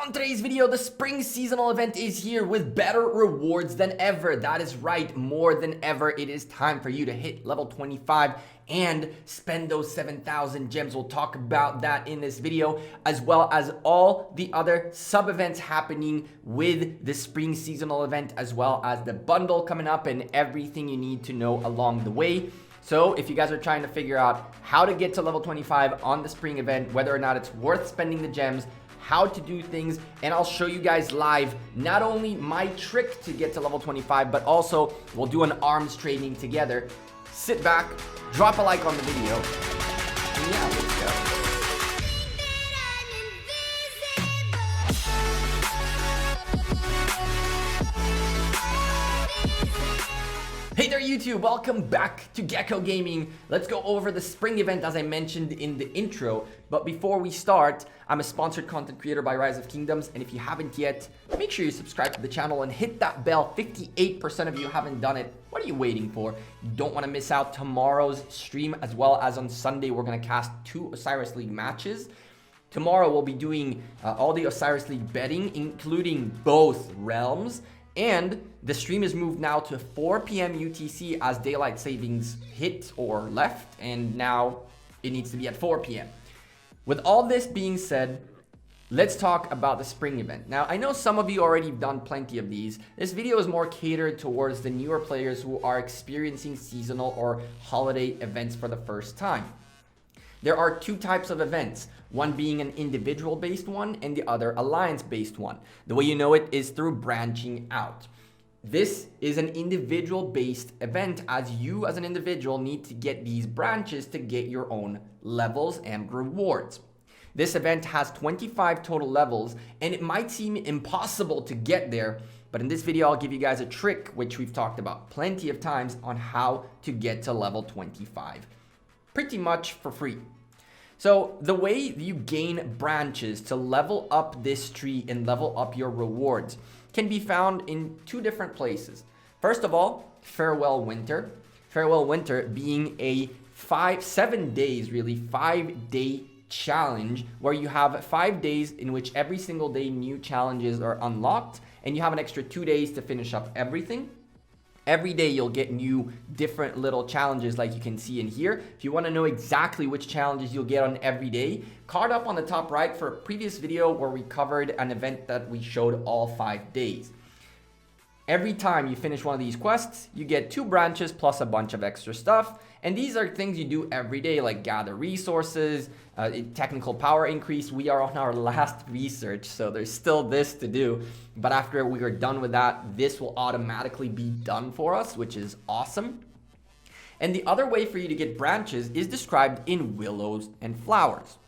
on today's video, the spring seasonal event is here with better rewards than ever. That is right, more than ever. It is time for you to hit level 25 and spend those 7,000 gems. We'll talk about that in this video, as well as all the other sub-events happening with the spring seasonal event, as well as the bundle coming up and everything you need to know along the way. So if you guys are trying to figure out how to get to level 25 on the spring event, whether or not it's worth spending the gems, how to do things, and I'll show you guys live not only my trick to get to level 25, but also we'll do an arms training together. Sit back, drop a like on the video, and yeah, let's go. Hey there YouTube, welcome back to Gekko Gaming. Let's go over the spring event as I mentioned in the intro. But before we start, I'm a sponsored content creator by Rise of Kingdoms, and if you haven't yet, make sure you subscribe to the channel and hit that bell. 58% of you haven't done it. What are you waiting for? You don't want to miss out tomorrow's stream, as well as on Sunday we're going to cast 2 Osiris League matches. Tomorrow we'll be doing all the Osiris League betting, including both realms. And the stream is moved now to 4 p.m. UTC as daylight savings hit or left, and now it needs to be at 4 p.m. With all this being said, let's talk about the spring event. Now, I know some of you already done plenty of these. This video is more catered towards the newer players who are experiencing seasonal or holiday events for the first time. There are 2 types of events, one being an individual based one and the other alliance based one. The way you know it is through branching out. This is an individual based event, as you as an individual need to get these branches to get your own levels and rewards. This event has 25 total levels, and it might seem impossible to get there, but in this video I'll give you guys a trick which we've talked about plenty of times on how to get to level 25 pretty much for free. So the way you gain branches to level up this tree and level up your rewards can be found in 2 different places. First of all, Farewell Winter. Farewell Winter being a 7 days, really 5-day challenge where you have 5 days in which every single day new challenges are unlocked, and you have an extra 2 days to finish up everything. Every day you'll get new different little challenges like you can see in here. If you want to know exactly which challenges you'll get on every day, card up on the top right for a previous video where we covered an event that we showed all 5 days. Every time you finish one of these quests, you get 2 branches plus a bunch of extra stuff. And these are things you do every day, like gather resources, technical power increase. We are on our last research, so there's still this to do. But after we are done with that, this will automatically be done for us, which is awesome. And the other way for you to get branches is described in willows and flowers.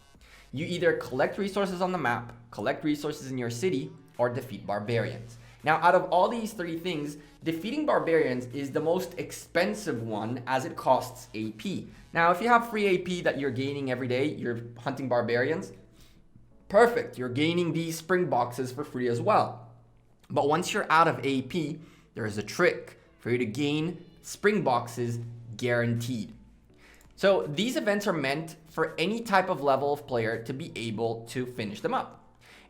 You either collect resources on the map, collect resources in your city, or defeat barbarians. Now, out of all these 3 things, defeating barbarians is the most expensive one as it costs AP. Now, if you have free AP that you're gaining every day, you're hunting barbarians, perfect. You're gaining these spring boxes for free as well. But once you're out of AP, there is a trick for you to gain spring boxes guaranteed. So these events are meant for any type of level of player to be able to finish them up.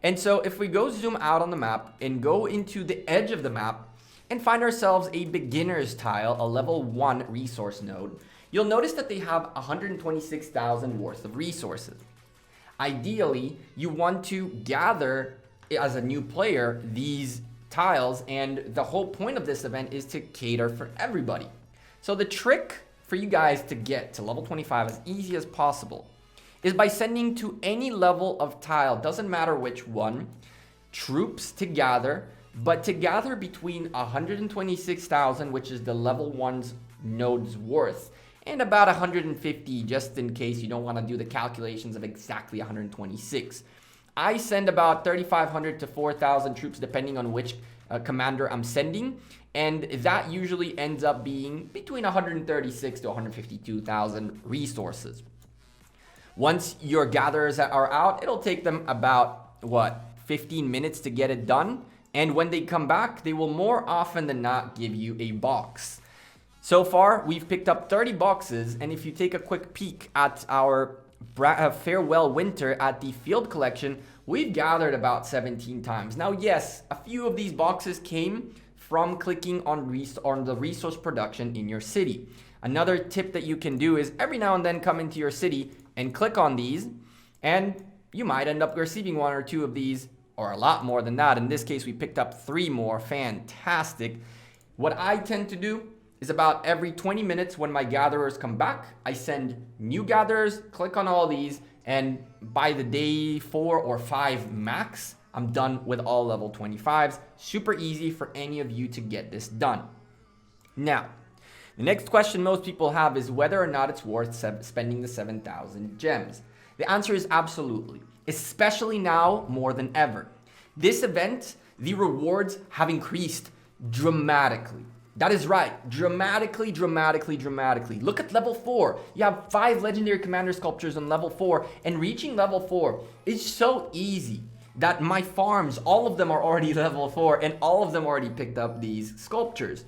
And so if we go zoom out on the map and go into the edge of the map and find ourselves a beginner's tile, a level 1 resource node, you'll notice that they have 126,000 worth of resources. Ideally, you want to gather, as a new player, these tiles, and the whole point of this event is to cater for everybody. So the trick for you guys to get to level 25 as easy as possible is by sending to any level of tile, doesn't matter which one, troops to gather, but to gather between 126,000, which is the level 1's node's worth, and about 150, just in case you don't want to do the calculations of exactly 126. I send about 3,500 to 4,000 troops depending on which commander I'm sending, and that usually ends up being between 136 to 152,000 resources. Once your gatherers are out, it'll take them about, 15 minutes to get it done. And when they come back, they will more often than not give you a box. So far, we've picked up 30 boxes. And if you take a quick peek at our Farewell Winter at the field collection, we've gathered about 17 times. Now, yes, a few of these boxes came from clicking on the resource production in your city. Another tip that you can do is every now and then come into your city and click on these, and you might end up receiving 1 or 2 of these, or a lot more than that. In this case, we picked up 3 more. Fantastic. What I tend to do is about every 20 minutes when my gatherers come back, I send new gatherers, click on all these, and by the day 4 or 5 max, I'm done with all level 25s. Super easy for any of you to get this done. Now, the next question most people have is whether or not it's worth spending the 7,000 gems. The answer is absolutely, especially now more than ever. This event, the rewards have increased dramatically. That is right, dramatically. Look at level 4. You have 5 legendary commander sculptures on level 4, and reaching level 4 is so easy that my farms, all of them are already level 4, and all of them already picked up these sculptures.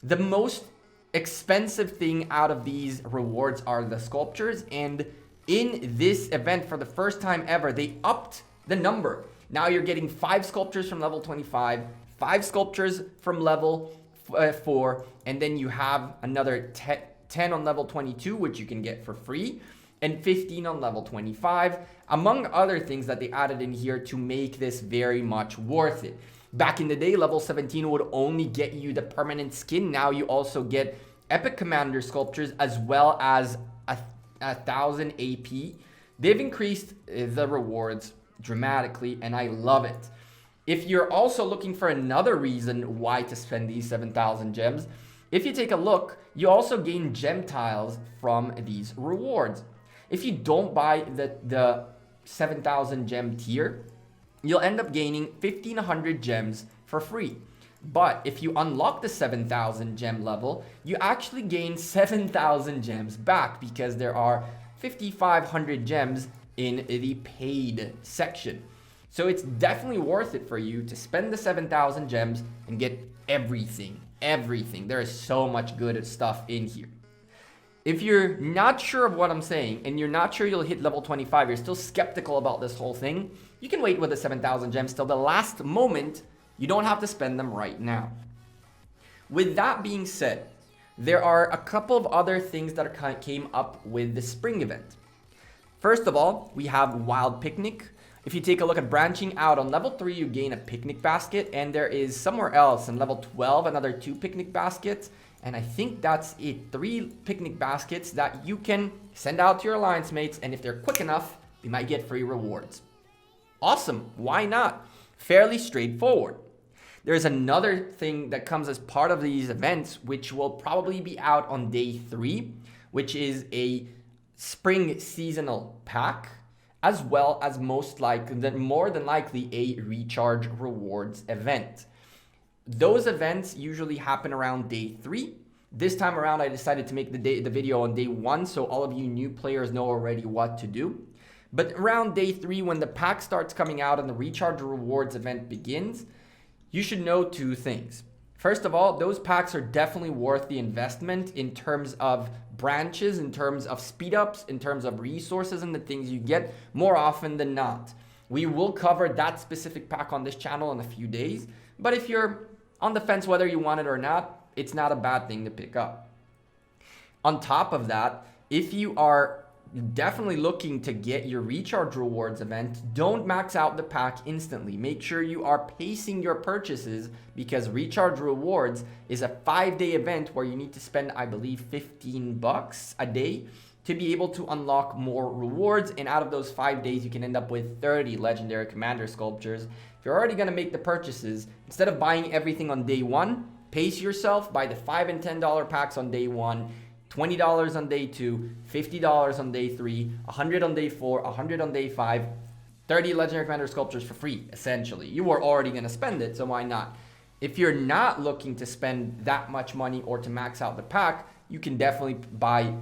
The most expensive thing out of these rewards are the sculptures, and in this event, for the first time ever, they upped the number. Now you're getting 5 sculptures from level 25, 5 sculptures from level 4, and then you have another 10 on level 22, which you can get for free, and 15 on level 25, among other things that they added in here to make this very much worth it. Back in the day, level 17 would only get you the permanent skin. Now you also get epic commander sculptures as well as 1,000 AP. They've increased the rewards dramatically, and I love it. If you're also looking for another reason why to spend these 7,000 gems, if you take a look, you also gain gem tiles from these rewards. If you don't buy the 7,000 gem tier, you'll end up gaining 1,500 gems for free. But if you unlock the 7,000 gem level, you actually gain 7,000 gems back because there are 5,500 gems in the paid section. So it's definitely worth it for you to spend the 7,000 gems and get everything. There is so much good stuff in here. If you're not sure of what I'm saying and you're not sure you'll hit level 25, you're still skeptical about this whole thing, you can wait with the 7,000 gems till the last moment. You don't have to spend them right now. With that being said, there are a couple of other things that came up with the spring event. First of all, we have Wild Picnic. If you take a look at branching out, on level 3 you gain a picnic basket, and there is somewhere else on level 12 another 2 picnic baskets, and I think that's it. 3 picnic baskets that you can send out to your alliance mates, and if they're quick enough, you might get free rewards. Awesome, why not? Fairly straightforward. There's another thing that comes as part of these events, which will probably be out on day 3, which is a spring seasonal pack, as well as more than likely a recharge rewards event. Those events usually happen around day 3. This time around, I decided to make the video on day 1, so all of you new players know already what to do. But around day 3, when the pack starts coming out and the recharge rewards event begins, you should know 2 things. First of all, those packs are definitely worth the investment in terms of branches, in terms of speed ups, in terms of resources and the things you get more often than not. We will cover that specific pack on this channel in a few days, but if you're on the fence whether you want it or not, it's not a bad thing to pick up. On top of that, if you are definitely looking to get your recharge rewards event, don't max out the pack instantly. Make sure you are pacing your purchases, because recharge rewards is a 5-day event where you need to spend, I believe, $15 a day to be able to unlock more rewards. And out of those 5 days, you can end up with 30 legendary commander sculptures. If you're already going to make the purchases, instead of buying everything on day 1, pace yourself, buy the $5 and $10 packs on day 1, $20 on day 2, $50 on day 3, $100 on day 4, $100 on day 5, 30 legendary commander sculptures for free, essentially. You were already going to spend it, so why not? If you're not looking to spend that much money or to max out the pack, you can definitely buy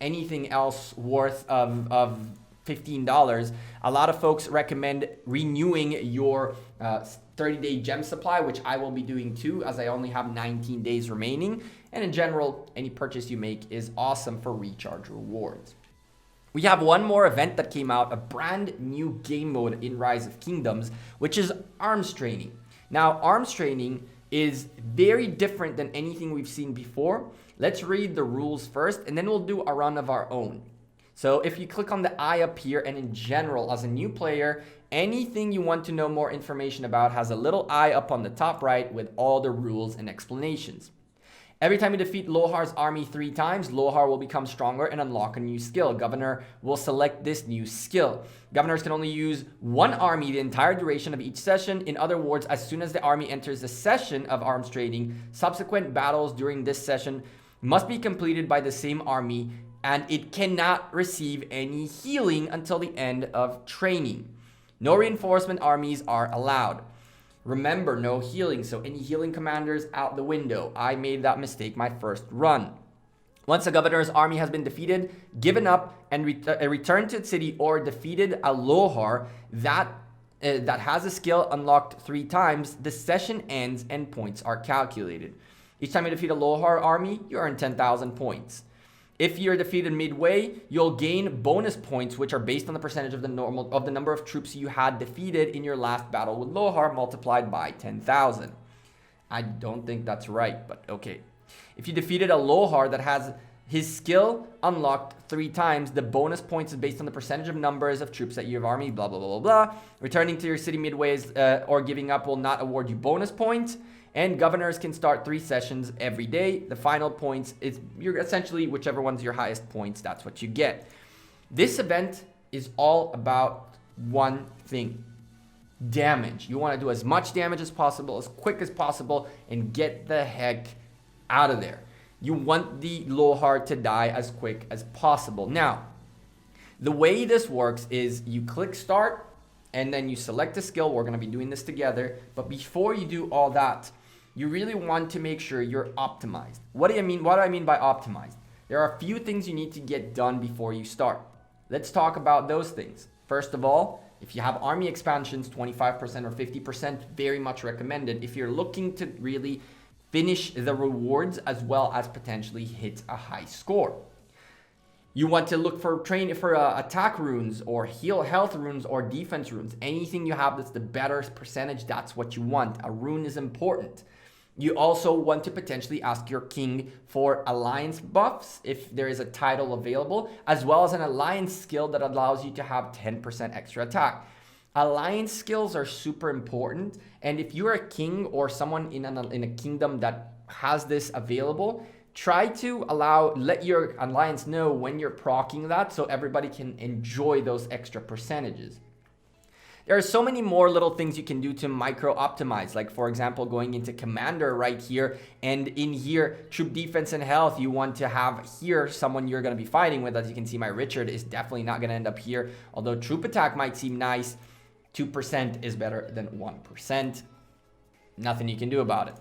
anything else worth of $15. A lot of folks recommend renewing your 30-day gem supply, which I will be doing too, as I only have 19 days remaining. And in general, any purchase you make is awesome for recharge rewards. We have one more event that came out, a brand new game mode in Rise of Kingdoms, which is arms training. Now, arms training is very different than anything we've seen before. Let's read the rules first, and then we'll do a run of our own. So if you click on the eye up here, and in general, as a new player, anything you want to know more information about has a little eye up on the top right with all the rules and explanations. Every time you defeat Lohar's army 3 times, Lohar will become stronger and unlock a new skill. Governor will select this new skill. Governors can only use one army the entire duration of each session. In other words, as soon as the army enters the session of arms training, subsequent battles during this session must be completed by the same army, and it cannot receive any healing until the end of training. No reinforcement armies are allowed. Remember, no healing, so any healing commanders out the window. I made that mistake my first run. Once a governor's army has been defeated, given up, and returned to its city, or defeated a Lohar that has a skill unlocked 3 times, the session ends and points are calculated. Each time you defeat a Lohar army, you earn 10,000 points. If you're defeated midway, you'll gain bonus points, which are based on the percentage of the number of troops you had defeated in your last battle with Lohar, multiplied by 10,000. I don't think that's right, but okay. If you defeated a Lohar that has his skill unlocked 3 times, the bonus points is based on the percentage of numbers of troops that you have army, blah, blah, blah, blah, blah. Returning to your city midways or giving up will not award you bonus points. And governors can start 3 sessions every day. The final points is you're essentially whichever one's your highest points, that's what you get. This event is all about one thing: damage. You want to do as much damage as possible, as quick as possible, and get the heck out of there. You want the Lohar to die as quick as possible. Now, the way this works is you click start, and then you select a skill. We're going to be doing this together. But before you do all that, you really want to make sure you're optimized. What do I mean by optimized? There are a few things you need to get done before you start. Let's talk about those things. First of all, if you have army expansions, 25% or 50%, very much recommended if you're looking to really finish the rewards as well as potentially hit a high score. You want to look for attack runes or health runes or defense runes. Anything you have that's the better percentage, that's what you want. A rune is important. You also want to potentially ask your king for alliance buffs if there is a title available, as well as an alliance skill that allows you to have 10% extra attack. Alliance skills are super important, and if you're a king or someone in a kingdom that has this available, try to let your alliance know when you're proccing that so everybody can enjoy those extra percentages. There are so many more little things you can do to micro optimize, like for example going into commander right here, and in here troop defense and health, you want to have here someone you're going to be fighting with. As you can see, my Richard is definitely not going to end up here, although troop attack might seem nice. 2% is better than 1%. Nothing you can do about it.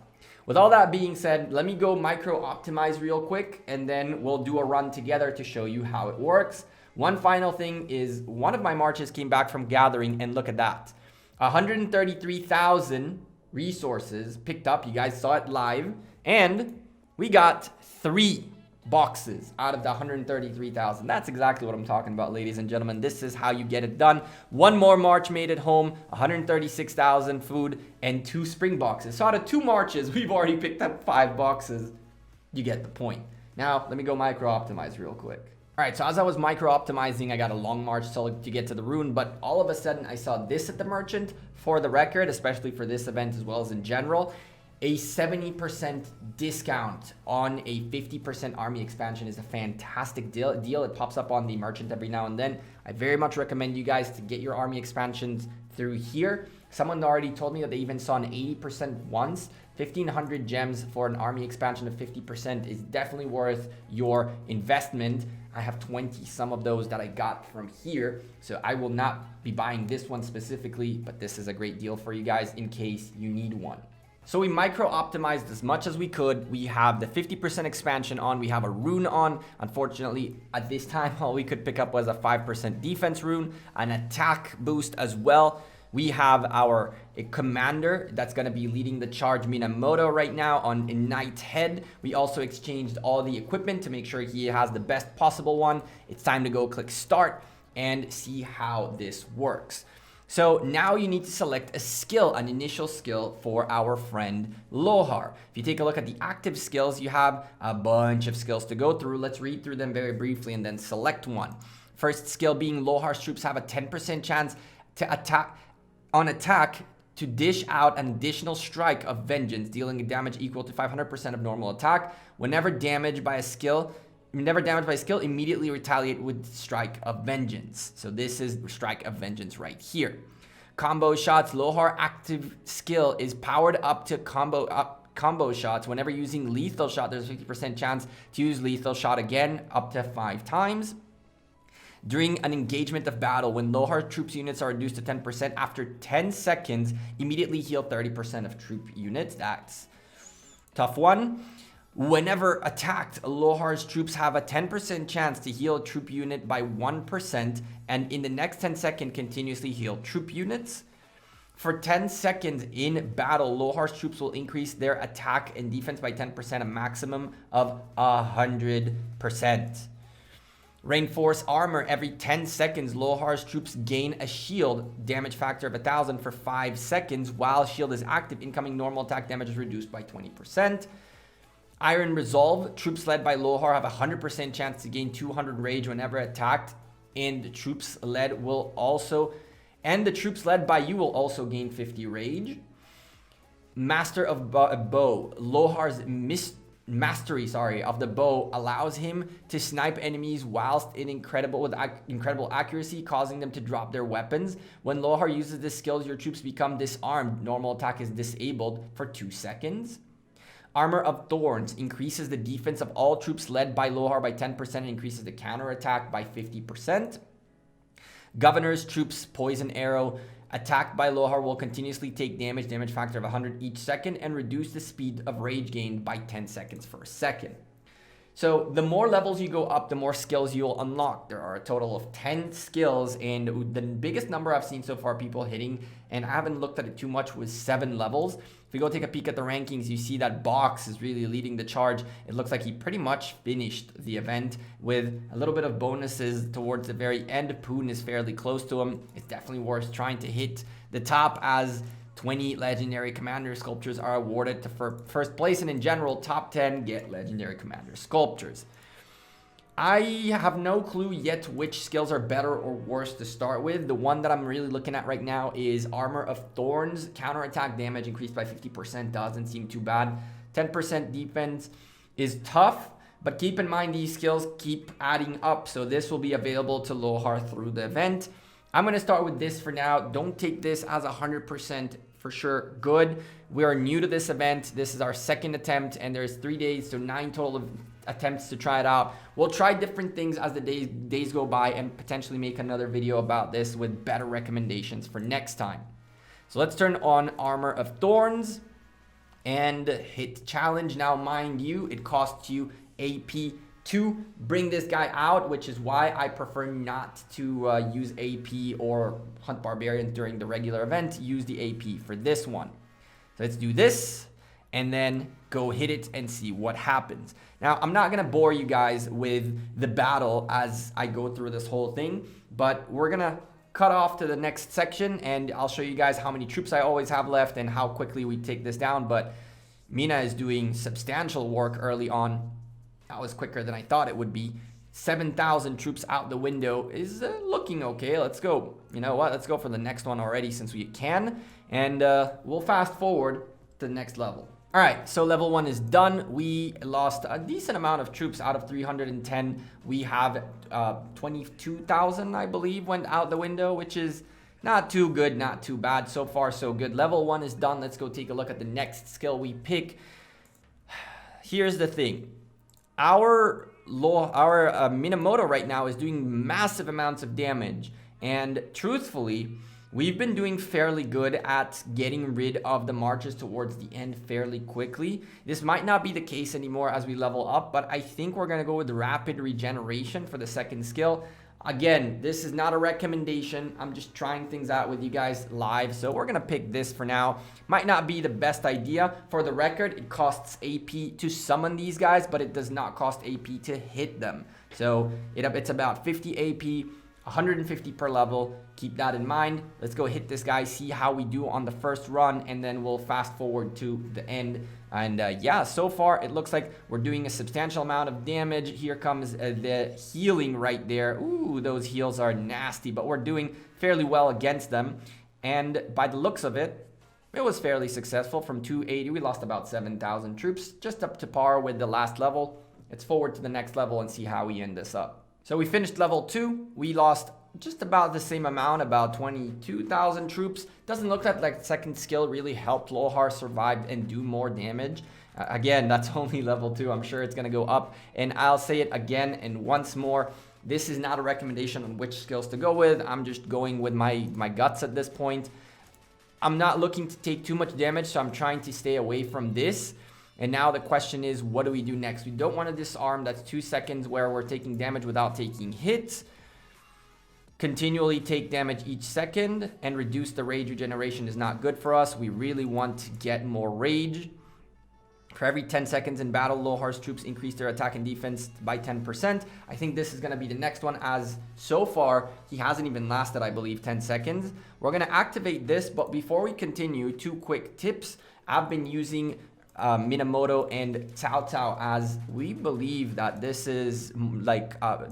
With all that being said, let me go micro optimize real quick, and then we'll do a run together to show you how it works. One final thing is one of my marches came back from gathering, and look at that. 133,000 resources picked up. You guys saw it live, and we got 3 boxes out of the 133,000. That's exactly what I'm talking about, ladies and gentlemen. This is how you get it done. One more march made it home, 136,000 food, and 2 spring boxes. So out of 2 marches, we've already picked up 5 boxes. You get the point. Now, let me go micro optimize real quick. All right, so as I was micro optimizing, I got a long march to get to the rune, but all of a sudden I saw this at the merchant. For the record, especially for this event as well as in general, a 70% discount on a 50% army expansion is a fantastic deal. It pops up on the merchant every now and then. I very much recommend you guys to get your army expansions through here. Someone already told me that they even saw an 80% once. 1,500 gems for an army expansion of 50% is definitely worth your investment. I have 20 some of those that I got from here, so I will not be buying this one specifically, but this is a great deal for you guys in case you need one. So we micro optimized as much as we could. We have the 50% expansion on, we have a rune on. Unfortunately, at this time, all we could pick up was a 5% defense rune, an attack boost as well. We have our commander that's going to be leading the charge, Minamoto, right now on Knight Head. We also exchanged all the equipment to make sure he has the best possible one. It's time to go click start and see how this works. So now you need to select a skill, an initial skill for our friend Lohar. If you take a look at the active skills, you have a bunch of skills to go through. Let's read through them very briefly and then select one. First skill being Lohar's troops have a 10% chance to attack to dish out an additional strike of vengeance, dealing damage equal to 500% of normal attack. Whenever damaged by a skill, immediately retaliate with strike of vengeance. So this is strike of vengeance right here. Combo shots. Lohar active skill is powered up to combo shots. Whenever using lethal shot, there's a 50% chance to use lethal shot again up to 5 times. During an engagement of battle, when Lohar troops units are reduced to 10%, after 10 seconds, immediately heal 30% of troop units. That's a tough one. Whenever attacked, Lohar's troops have a 10% chance to heal a troop unit by 1%, and in the next 10 seconds, continuously heal troop units. For 10 seconds in battle, Lohar's troops will increase their attack and defense by 10%, a maximum of 100%. Reinforce armor. Every 10 seconds, Lohar's troops gain a shield damage factor of 1000 for 5 seconds. While shield is active, incoming normal attack damage is reduced by 20%. Iron Resolve. Troops led by Lohar have a 100% chance to gain 200 rage whenever attacked, and the troops led by you will also gain 50 rage. Master of Bow. Lohar's mastery of the bow allows him to snipe enemies whilst in incredible accuracy, causing them to drop their weapons. When Lohar uses this skill, your troops become disarmed. Normal attack is disabled for 2 seconds. Armor of Thorns increases the defense of all troops led by Lohar by 10% and increases the counter attack by 50%. Governor's troops poison arrow. Attacked by Lohar will continuously take damage factor of 100 each second, and reduce the speed of rage gained by 10 seconds per second. So the more levels you go up, the more skills you'll unlock. There are a total of 10 skills, and the biggest number I've seen so far people hitting, and I haven't looked at it too much, was 7 levels. If we go take a peek at the rankings, you see that Box is really leading the charge. It looks like he pretty much finished the event with a little bit of bonuses towards the very end. Poon is fairly close to him. It's definitely worth trying to hit the top, as 20 legendary commander sculptures are awarded to first place, and in general, top 10 get legendary commander sculptures. I have no clue yet which skills are better or worse to start with. The one that I'm really looking at right now is Armor of Thorns. Counterattack damage increased by 50%. Doesn't seem too bad. 10% defense is tough, but keep in mind these skills keep adding up. So this will be available to Lohar through the event. I'm going to start with this for now. Don't take this as 100% for sure good. We are new to this event. This is our second attempt, and there's 3 days, so 9 total of attempts to try it out. We'll try different things as the days go by, and potentially make another video about this with better recommendations for next time. So let's turn on Armor of Thorns and hit challenge. Now, mind you, it costs you AP to bring this guy out, which is why I prefer not to use AP or hunt barbarians during the regular event. Use the AP for this one. So let's do this and then go hit it and see what happens. Now, I'm not going to bore you guys with the battle as I go through this whole thing, but we're going to cut off to the next section, and I'll show you guys how many troops I always have left and how quickly we take this down. But Mina is doing substantial work early on. That was quicker than I thought it would be. 7,000 troops out the window is looking okay. Let's go. You know what? Let's go for the next one already since we can. And we'll fast forward to the next level. All right, so level 1 is done. We lost a decent amount of troops out of 310. We have 22,000, I believe, went out the window, which is not too good, not too bad. So far, so good. Level 1 is done. Let's go take a look at the next skill we pick. Here's the thing. Our Minamoto right now is doing massive amounts of damage, and truthfully, we've been doing fairly good at getting rid of the marches towards the end fairly quickly. This might not be the case anymore as we level up, but I think we're going to go with rapid regeneration for the second skill. Again, this is not a recommendation. I'm just trying things out with you guys live. So we're going to pick this for now. Might not be the best idea. For the record, it costs AP to summon these guys, but it does not cost AP to hit them. So it's about 50 AP, 150 per level. Keep that in mind. Let's go hit this guy, see how we do on the first run, and then we'll fast forward to the end. And yeah, so far it looks like we're doing a substantial amount of damage. Here comes the healing right there. Ooh, those heals are nasty, but we're doing fairly well against them. And by the looks of it, it was fairly successful. From 280, we lost about 7,000 troops, just up to par with the last level. Let's forward to the next level and see how we end this up. So we finished level 2. We lost just about the same amount, about 22,000 troops. Doesn't look like second skill really helped Lohar survive and do more damage. Again, that's only level 2. I'm sure it's going to go up. And I'll say it again and once more. This is not a recommendation on which skills to go with. I'm just going with my guts at this point. I'm not looking to take too much damage, so I'm trying to stay away from this. And now the question is, what do we do next? We don't want to disarm. That's 2 seconds where we're taking damage without taking hits. Continually take damage each second and reduce the rage regeneration is not good for us. We really want to get more rage. For every 10 seconds in battle, Lohar's troops increase their attack and defense by 10%. I think this is going to be the next one, as so far he hasn't even lasted, I believe, 10 seconds. We're going to activate this, but before we continue, 2 quick tips. I've been using Minamoto and Cao Cao, as we believe that this is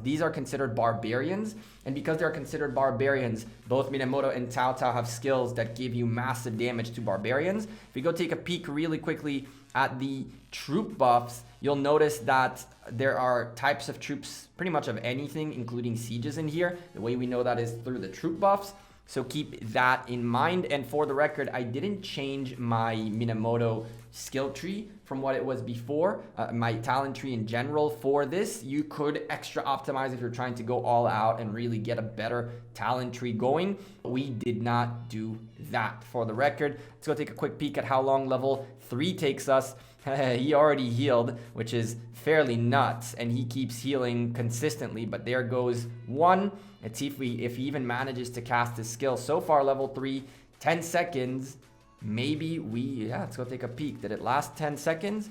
these are considered barbarians, and because they're considered barbarians, both Minamoto and Cao Cao have skills that give you massive damage to barbarians. If we go take a peek really quickly at the troop buffs, you'll notice that there are types of troops, pretty much of anything, including sieges in here. The way we know that is through the troop buffs. So keep that in mind. And for the record, I didn't change my Minamoto skill tree from what it was before. My talent tree in general for this, you could extra optimize if you're trying to go all out and really get a better talent tree going. We did not do that, for the record. Let's go take a quick peek at how long level 3 takes us. He already healed, which is fairly nuts, and he keeps healing consistently, but there goes 1. Let's see if he even manages to cast his skill. So far, level 3, 10 seconds. Maybe let's go take a peek. Did it last 10 seconds?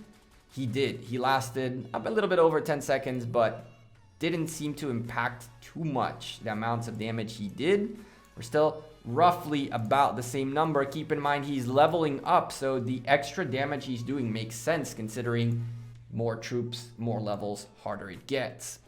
He did. He lasted a little bit over 10 seconds, but didn't seem to impact too much the amounts of damage he did. We're still roughly about the same number. Keep in mind he's leveling up, so the extra damage he's doing makes sense considering more troops, more levels, harder it gets.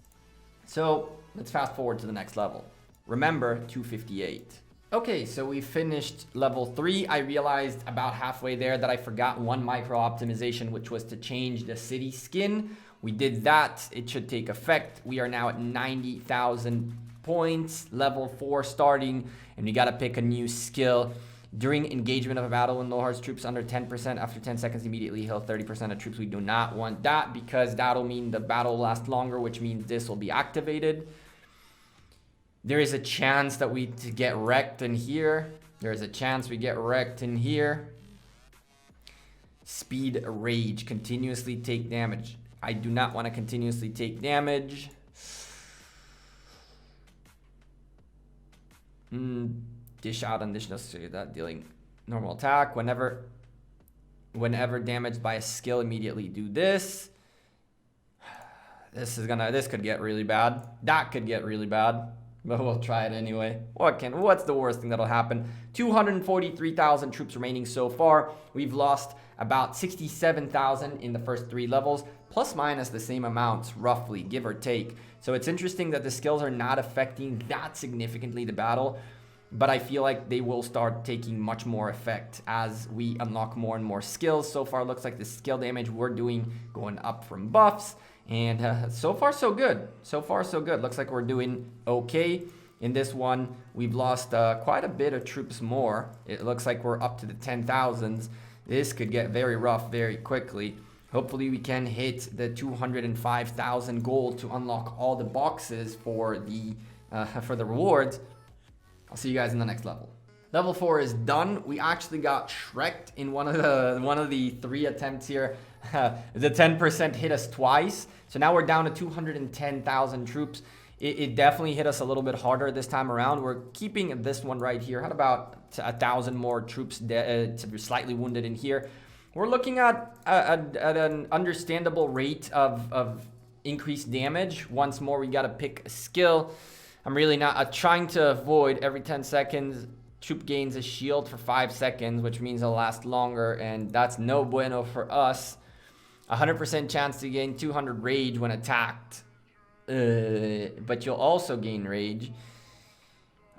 So let's fast forward to the next level. Remember, 258. Okay, so we finished level 3. I realized about halfway there that I forgot one micro optimization, which was to change the city skin. We did that. It should take effect. We are now at 90,000 points, level 4 starting, and we got to pick a new skill. During engagement of a battle, when Lohar's troops under 10%, after 10 seconds, immediately heal 30% of troops. We do not want that, because that'll mean the battle will last longer, which means this will be activated. There is a chance that we get wrecked in here. There is a chance we get wrecked in here. Speed rage. Continuously take damage. I do not want to continuously take damage. Dish out additional, that dealing normal attack. Whenever damaged by a skill, immediately do this. This could get really bad. That could get really bad. But we'll try it anyway. What's the worst thing that'll happen? 243,000 troops remaining so far. We've lost about 67,000 in the first 3 levels, plus minus the same amounts, roughly, give or take. So it's interesting that the skills are not affecting that significantly the battle, but I feel like they will start taking much more effect as we unlock more and more skills. So far, it looks like the skill damage we're doing going up from buffs. And so far, so good. So far, so good. Looks like we're doing okay. In this one, we've lost quite a bit of troops more. It looks like we're up to the 10,000s. This could get very rough very quickly. Hopefully, we can hit the 205,000 gold to unlock all the boxes for the rewards. I'll see you guys in the next level. Level 4 is done. We actually got Shrek'd in one of the 3 attempts here. The 10% hit us twice. So now we're down to 210,000 troops. it definitely hit us a little bit harder this time around. We're keeping this one right here. Had about 1,000 more troops slightly wounded in here. We're looking at an understandable rate of increased damage. Once more, we got to pick a skill. I'm really not trying to avoid every 10 seconds. Troop gains a shield for 5 seconds, which means it'll last longer, and that's no bueno for us. 100% chance to gain 200 rage when attacked. But you'll also gain rage.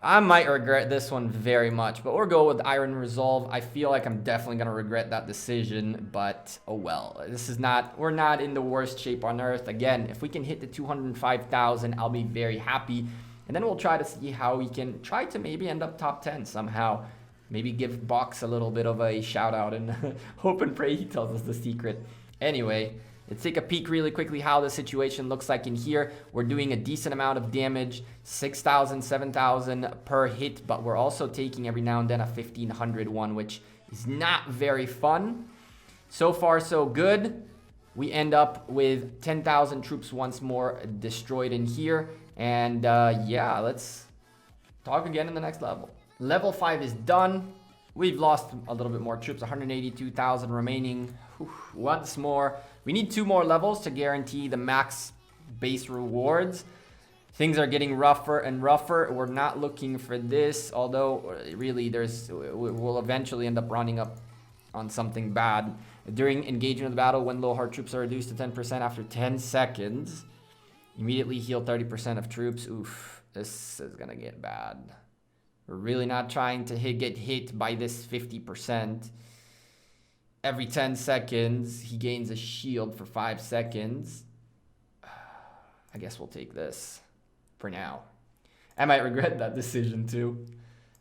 I might regret this one very much, but we'll go with Iron Resolve. I feel like I'm definitely going to regret that decision, but oh well. We're not in the worst shape on earth. Again, if we can hit the 205,000, I'll be very happy. And then we'll try to see how we can try to maybe end up top 10 somehow. Maybe give Box a little bit of a shout out and hope and pray he tells us the secret. Anyway, let's take a peek really quickly how the situation looks like in here. We're doing a decent amount of damage, 6,000, 7,000 per hit, but we're also taking every now and then a 1,500 one, which is not very fun. So far, so good. We end up with 10,000 troops once more destroyed in here. And yeah, let's talk again in the next level. Level 5 is done. We've lost a little bit more troops, 182,000 remaining. Whew, once more. We need 2 more levels to guarantee the max base rewards. Things are getting rougher and rougher. We're not looking for this, although really we'll eventually end up running up on something bad. During engagement of the battle, when low heart troops are reduced to 10% after 10 seconds, immediately heal 30% of troops. Oof, this is gonna get bad. We're really not trying to get hit by this 50%. Every 10 seconds, he gains a shield for 5 seconds. I guess we'll take this for now. I might regret that decision too.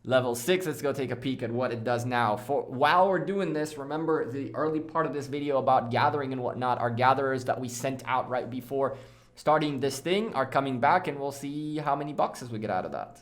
Level 6, let's go take a peek at what it does now. While we're doing this, remember the early part of this video about gathering and whatnot. Our gatherers that we sent out right before starting this thing are coming back, and we'll see how many boxes we get out of that.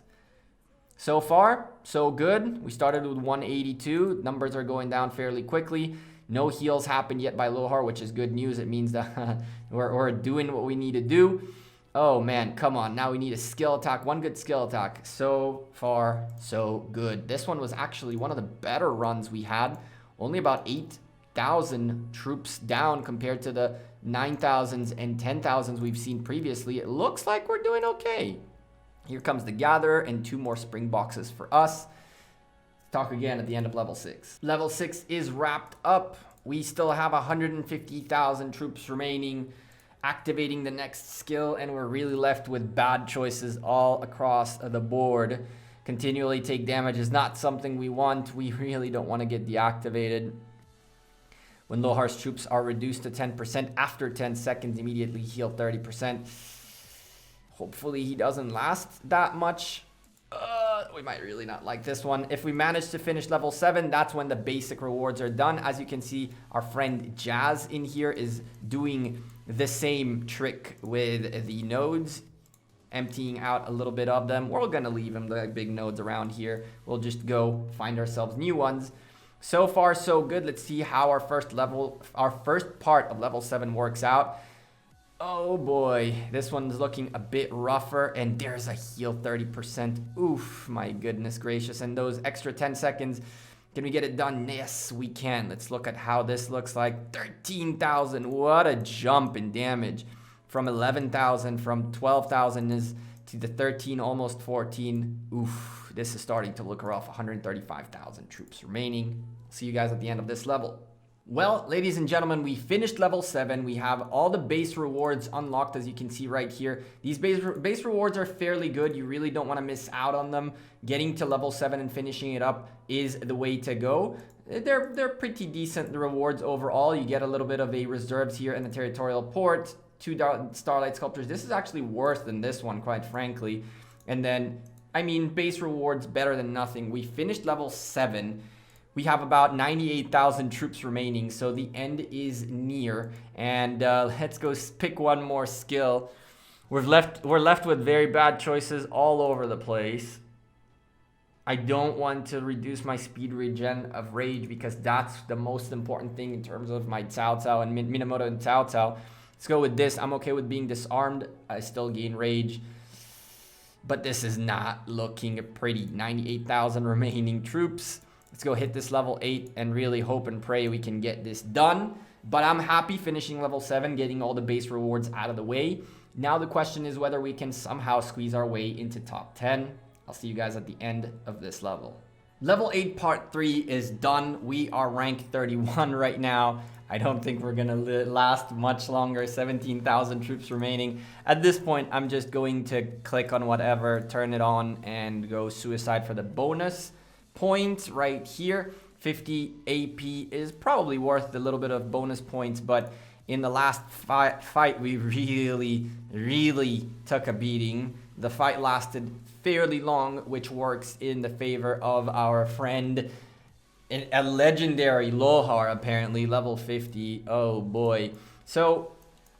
So far, so good. We started with 182. Numbers are going down fairly quickly. No heals happened yet by Lohar, which is good news. It means that we're doing what we need to do. Oh man, come on. Now we need a skill attack. One good skill attack. So far, so good. This one was actually one of the better runs we had. Only about 8,000 troops down compared to the 9,000s and 10,000s we've seen previously. It looks like we're doing okay. Here comes the Gatherer and 2 more spring boxes for us. Talk again at the end of level 6. Level 6 is wrapped up. We still have 150,000 troops remaining. Activating the next skill, and we're really left with bad choices all across the board. Continually take damage is not something we want. We really don't want to get deactivated. When Lohar's troops are reduced to 10% after 10 seconds, immediately heal 30%. Hopefully he doesn't last that much. We might really not like this one. If we manage to finish level 7, that's when the basic rewards are done. As you can see, our friend Jazz in here is doing the same trick with the nodes, emptying out a little bit of them. We're gonna leave them, the big nodes around here. We'll just go find ourselves new ones. So far, so good. Let's see how our first part of level 7 works out. Oh boy, this one's looking a bit rougher, and there's a heal 30%. Oof, my goodness gracious. And those extra 10 seconds, can we get it done? Yes, we can. Let's look at how this looks like. 13,000, what a jump in damage. From 11,000, from 12,000 is to the 13, almost 14. Oof, this is starting to look rough. 135,000 troops remaining. See you guys at the end of this level. Well, ladies and gentlemen, we finished level 7. We have all the base rewards unlocked, as you can see right here. These base rewards are fairly good. You really don't want to miss out on them. Getting to level 7 and finishing it up is the way to go. They're pretty decent rewards overall. You get a little bit of a reserves here in the territorial port. 2 starlight sculptures. This is actually worse than this one, quite frankly. And then, I mean, base rewards better than nothing. We finished level 7. We have about 98,000 troops remaining, so the end is near. And let's go pick one more skill. We're left with very bad choices all over the place. I don't want to reduce my speed regen of rage because that's the most important thing in terms of my Cao Cao and Minamoto and Cao Cao. Let's go with this. I'm okay with being disarmed. I still gain rage. but this is not looking pretty. 98,000 remaining troops. Let's go hit this level 8 and really hope and pray we can get this done. But I'm happy finishing level 7, getting all the base rewards out of the way. Now the question is whether we can somehow squeeze our way into top 10. I'll see you guys at the end of this level. Level 8 part 3 is done. We are rank 31 right now. I don't think we're gonna last much longer. 17,000 troops remaining. At this point, I'm just going to click on whatever, turn it on, and go suicide for the bonus point right here. 50 AP is probably worth a little bit of bonus points, but in the last fight, we really took a beating. The fight lasted fairly long, which works in the favor of our friend, a legendary Lohar, apparently, level 50. Oh boy. So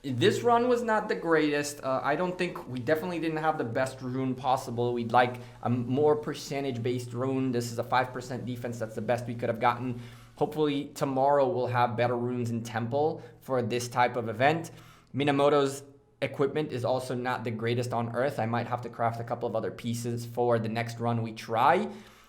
this run was not the greatest. I don't think we definitely didn't have the best rune possible. We'd like a more percentage-based rune. This is a 5% defense. That's the best we could have gotten. Hopefully tomorrow we'll have better runes in Temple for this type of event. Minamoto's equipment is also not the greatest on Earth. I might have to craft a couple of other pieces for the next run we try.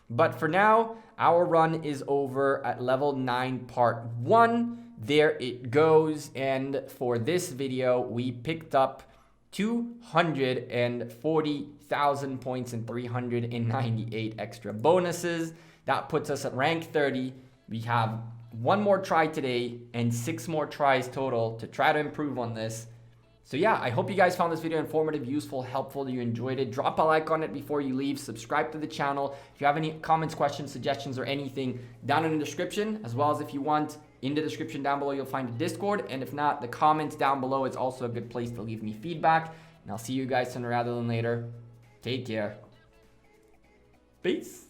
But for now, our run is over at level 9 part 1. There it goes. And for this video, we picked up 240,000 points and 398 extra bonuses. That puts us at rank 30. We have one more try today and 6 more tries total to try to improve on this. So yeah, I hope you guys found this video informative, useful, helpful, you enjoyed it. Drop a like on it before you leave. Subscribe to the channel. If you have any comments, questions, suggestions, or anything, down in the description, as well as if you want, in the description down below, you'll find a Discord. And if not, the comments down below is also a good place to leave me feedback. And I'll see you guys sooner rather than later. Take care. Peace.